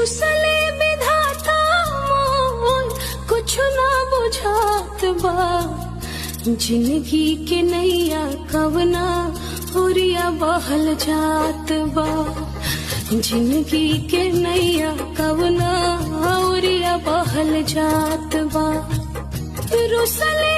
रुसले विधाता मोर कुछ ना बुझात बा। जिंदगी के नैया कवना ओरिया बहल जात बा। जिंदगी के नैया कवना ओरिया बहल जात बा। रुसले